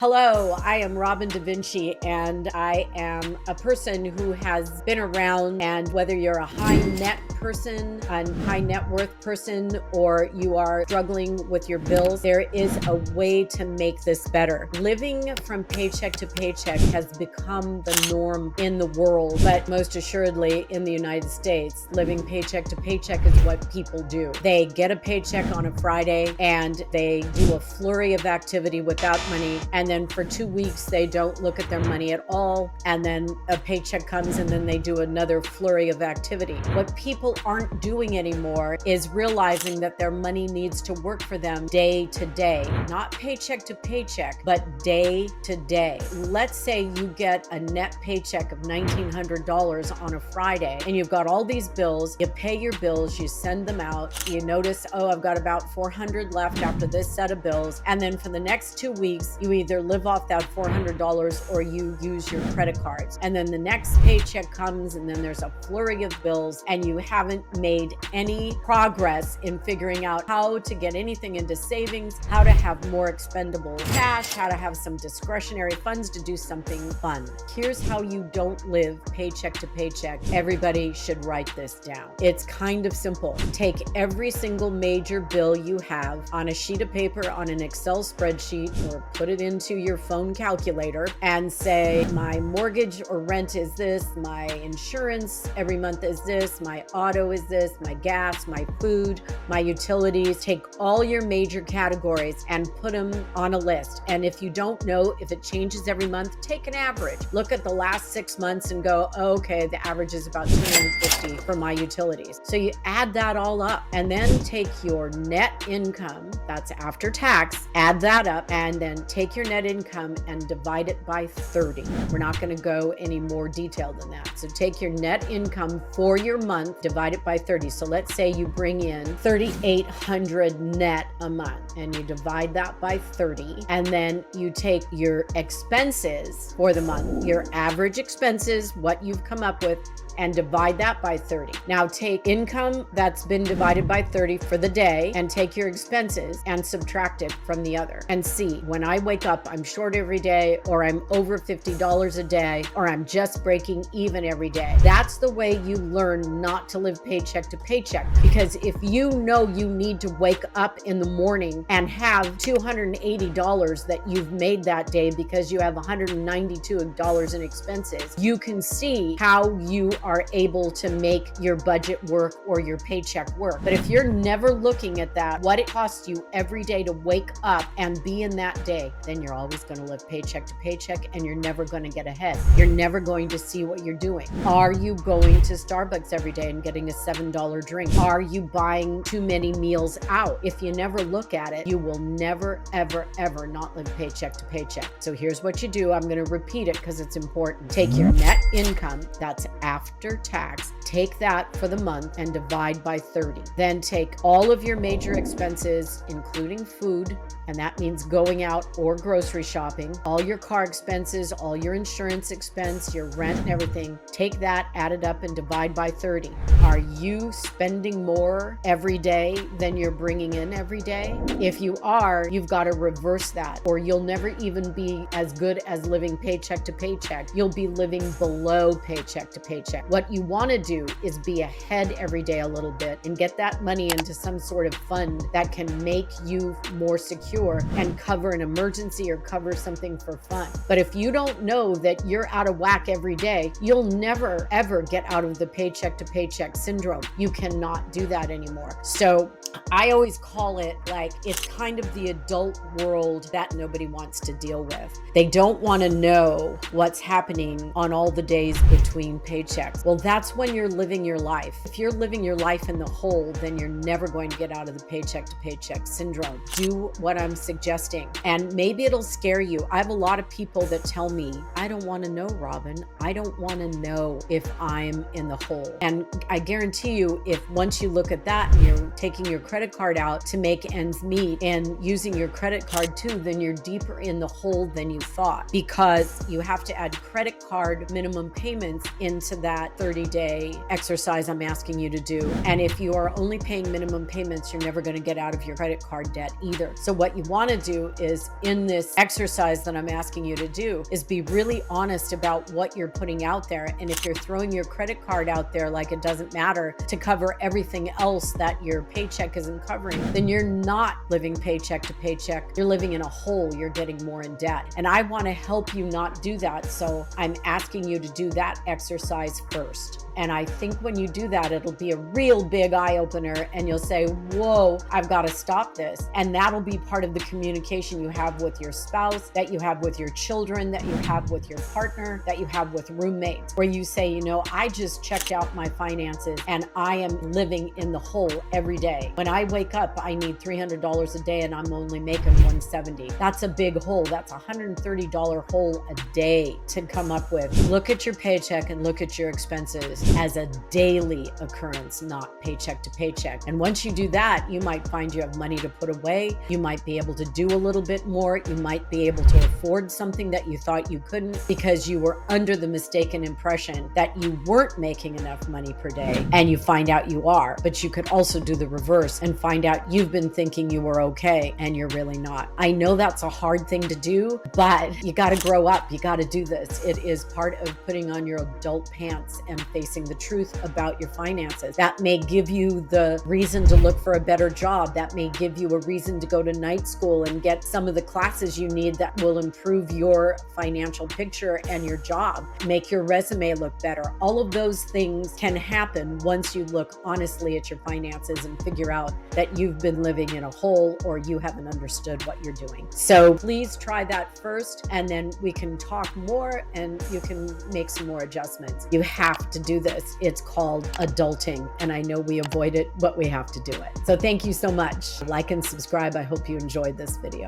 Hello, I am Robin Da Vinci, and I am a person who has been around. And whether you're a high net person, a high net worth person, or you are struggling with your bills, there is a way to make this better. Living from paycheck to paycheck has become the norm in the world, but most assuredly in the United States, living paycheck to paycheck is what people do. They get a paycheck on a Friday and they do a flurry of activity without money, and then for 2 weeks they don't look at their money at all, and then a paycheck comes and then they do another flurry of activity. What people aren't doing anymore is realizing that their money needs to work for them day to day, not paycheck to paycheck, but day to day. Let's say you get a net paycheck of $1,900 on a Friday and you've got all these bills. You pay your bills, you send them out, you notice, oh, I've got about $400 left after this set of bills, and then for the next 2 weeks you either live off that $400 or you use your credit cards. And then the next paycheck comes and then there's a flurry of bills and you haven't made any progress in figuring out how to get anything into savings, how to have more expendable cash, how to have some discretionary funds to do something fun. Here's how you don't live paycheck to paycheck. Everybody should write this down. It's kind of simple. Take every single major bill you have on a sheet of paper, on an Excel spreadsheet, or put it into your phone calculator and say, my mortgage or rent is this, my insurance every month is this, my auto is this, my gas, my food, my utilities. Take all your major categories and put them on a list. And if you don't know if it changes every month, take an average. Look at the last 6 months and go, oh, okay, the average is about $250 for my utilities. So you add that all up and then take your net income, that's after tax, add that up, and then take your net income and divide it by 30. We're not going to go any more detailed than that. So take your net income for your month, divide it by 30. So let's say you bring in $3,800 net a month and you divide that by 30. And then you take your expenses for the month, your average expenses, what you've come up with, and divide that by 30. Now take income that's been divided by 30 for the day and take your expenses and subtract it from the other. And see, when I wake up, I'm short every day, or I'm over $50 a day, or I'm just breaking even every day. That's the way you learn not to live paycheck to paycheck. Because if you know you need to wake up in the morning and have $280 that you've made that day because you have $192 in expenses, you can see how you are able to make your budget work or your paycheck work. But if you're never looking at that, what it costs you every day to wake up and be in that day, then you're always going to live paycheck to paycheck and you're never going to get ahead. You're never going to see what you're doing. Are you going to Starbucks every day and getting a $7 drink? Are you buying too many meals out? If you never look at it, you will never, ever, ever not live paycheck to paycheck. So here's what you do. I'm going to repeat it because it's important. Take your net income, that's after tax, take that for the month and divide by 30. Then take all of your major expenses, including food, and that means going out or grocery shopping, all your car expenses, all your insurance expense, your rent and everything. Take that, add it up, and divide by 30. Are you spending more every day than you're bringing in every day? If you are, you've got to reverse that, or you'll never even be as good as living paycheck to paycheck. You'll be living below paycheck to paycheck. What you want to do is be ahead every day a little bit and get that money into some sort of fund that can make you more secure and cover an emergency or cover something for fun. But if you don't know that you're out of whack every day, you'll never ever get out of the paycheck to paycheck syndrome. You cannot do that anymore. So I always call it like, it's kind of the adult world that nobody wants to deal with. They don't want to know what's happening on all the days between paychecks. Well, that's when you're living your life. If you're living your life in the hole, then you're never going to get out of the paycheck to paycheck syndrome. Do what I'm suggesting, and maybe it'll scare you. I have a lot of people that tell me, I don't want to know, Robin. I don't want to know if I'm in the hole. And I guarantee you, if once you look at that and you're taking your credit card out to make ends meet and using your credit card too, then you're deeper in the hole than you thought, because you have to add credit card minimum payments into that that 30-day exercise I'm asking you to do. And if you are only paying minimum payments, you're never going to get out of your credit card debt either. So what you want to do is, in this exercise that I'm asking you to do, is be really honest about what you're putting out there. And if you're throwing your credit card out there like it doesn't matter to cover everything else that your paycheck isn't covering, then you're not living paycheck to paycheck. You're living in a hole. You're getting more in debt. And I want to help you not do that. So I'm asking you to do that exercise first. And I think when you do that, it'll be a real big eye opener, and you'll say, whoa, I've got to stop this. And that'll be part of the communication you have with your spouse, that you have with your children, that you have with your partner, that you have with roommates, where you say, you know, I just checked out my finances and I am living in the hole every day. When I wake up, I need $300 a day and I'm only making $170. That's a big hole. That's a $130 hole a day to come up with. Look at your paycheck and look at your expenses as a daily occurrence, not paycheck to paycheck. And once you do that, you might find you have money to put away. You might be able to do a little bit more. You might be able to afford something that you thought you couldn't because you were under the mistaken impression that you weren't making enough money per day, and you find out you are. But you could also do the reverse and find out you've been thinking you were okay and you're really not. I know that's a hard thing to do, but you got to grow up. You got to do this. It is part of putting on your adult pants and facing the truth about your finances. That may give you the reason to look for a better job. That may give you a reason to go to night school and get some of the classes you need that will improve your financial picture and your job, make your resume look better. All of those things can happen once you look honestly at your finances and figure out that you've been living in a hole or you haven't understood what you're doing. So please try that first, and then we can talk more and you can make some more adjustments. You have to do this. It's called adulting, and I know we avoid it, but we have to do it. So thank you so much. Like and subscribe. I hope you enjoyed this video.